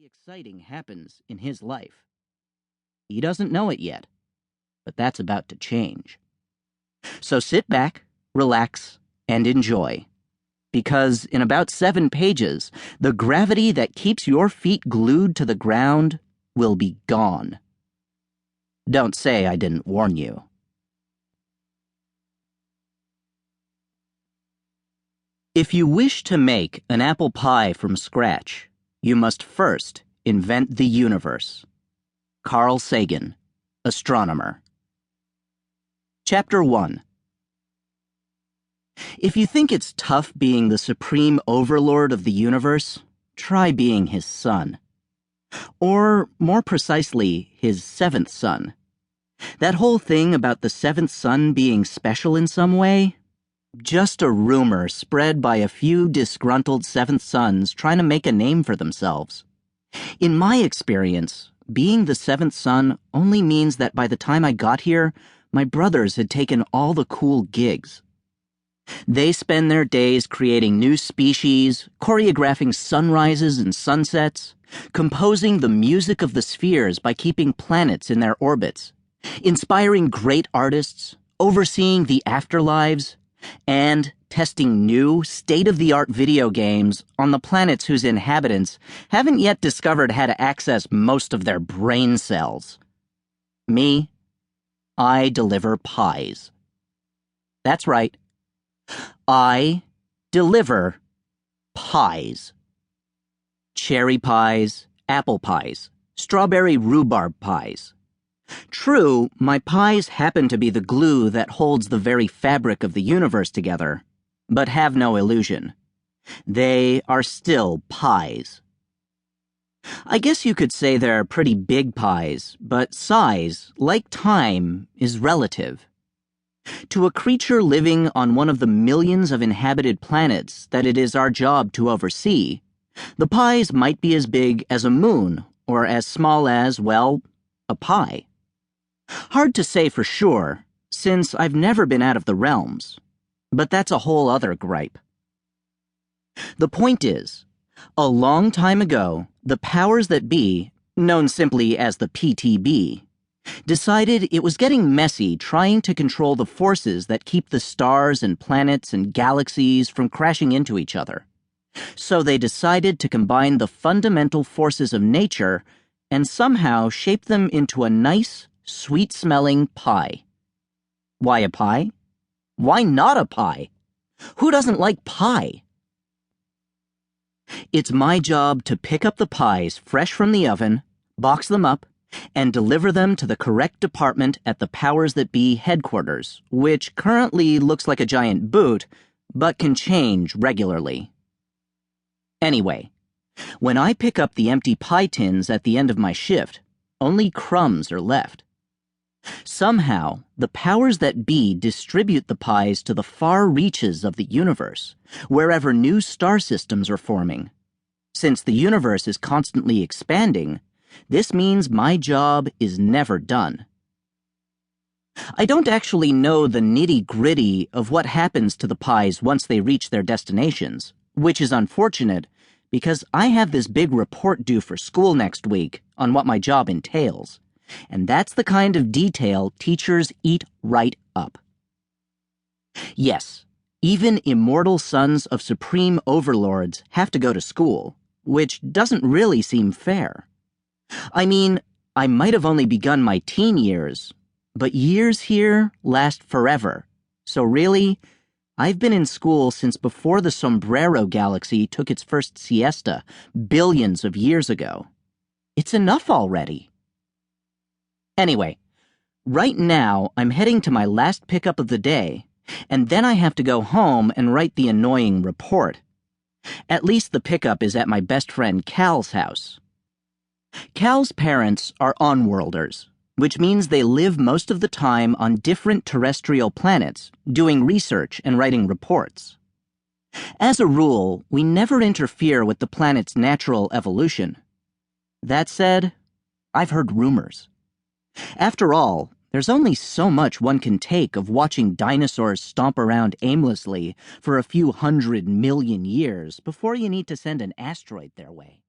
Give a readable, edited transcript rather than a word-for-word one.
exciting happens in his life. He doesn't know it yet, but that's about to change. So sit back, relax, and enjoy. Because in about 7 pages, the gravity that keeps your feet glued to the ground will be gone. Don't say I didn't warn you. If you wish to make an apple pie from scratch, you must first invent the universe. Carl Sagan, astronomer. Chapter 1. If you think it's tough being the supreme overlord of the universe, try being his son. Or, more precisely, his 7th son. That whole thing about the 7th son being special in some way? Just a rumor spread by a few disgruntled 7th sons trying to make a name for themselves. In my experience, being the 7th son only means that by the time I got here, my brothers had taken all the cool gigs. They spend their days creating new species, choreographing sunrises and sunsets, composing the music of the spheres by keeping planets in their orbits, inspiring great artists, overseeing the afterlives, and testing new, state-of-the-art video games on the planets whose inhabitants haven't yet discovered how to access most of their brain cells. Me, I deliver pies. That's right. I deliver pies. Cherry pies, apple pies, strawberry rhubarb pies. True, my pies happen to be the glue that holds the very fabric of the universe together, but have no illusion. They are still pies. I guess you could say they're pretty big pies, but size, like time, is relative. To a creature living on one of the millions of inhabited planets that it is our job to oversee, the pies might be as big as a moon, or as small as, well, a pie. Hard to say for sure, since I've never been out of the realms, but that's a whole other gripe. The point is, a long time ago, the powers that be, known simply as the PTB, decided it was getting messy trying to control the forces that keep the stars and planets and galaxies from crashing into each other. So they decided to combine the fundamental forces of nature and somehow shape them into a nice, sweet-smelling pie. Why a pie? Why not a pie? Who doesn't like pie? It's my job to pick up the pies fresh from the oven, box them up, and deliver them to the correct department at the powers that be headquarters, which currently looks like a giant boot, but can change regularly. Anyway, when I pick up the empty pie tins at the end of my shift, only crumbs are left. Somehow, the powers that be distribute the pies to the far reaches of the universe, wherever new star systems are forming. Since the universe is constantly expanding, this means my job is never done. I don't actually know the nitty-gritty of what happens to the pies once they reach their destinations, which is unfortunate because I have this big report due for school next week on what my job entails. And that's the kind of detail teachers eat right up. Yes, even immortal sons of supreme overlords have to go to school, which doesn't really seem fair. I mean, I might have only begun my teen years, but years here last forever. So really, I've been in school since before the Sombrero Galaxy took its first siesta billions of years ago. It's enough already. Anyway, right now I'm heading to my last pickup of the day, and then I have to go home and write the annoying report. At least the pickup is at my best friend Cal's house. Cal's parents are on-worlders, which means they live most of the time on different terrestrial planets, doing research and writing reports. As a rule, we never interfere with the planet's natural evolution. That said, I've heard rumors. After all, there's only so much one can take of watching dinosaurs stomp around aimlessly for a few 100 million years before you need to send an asteroid their way.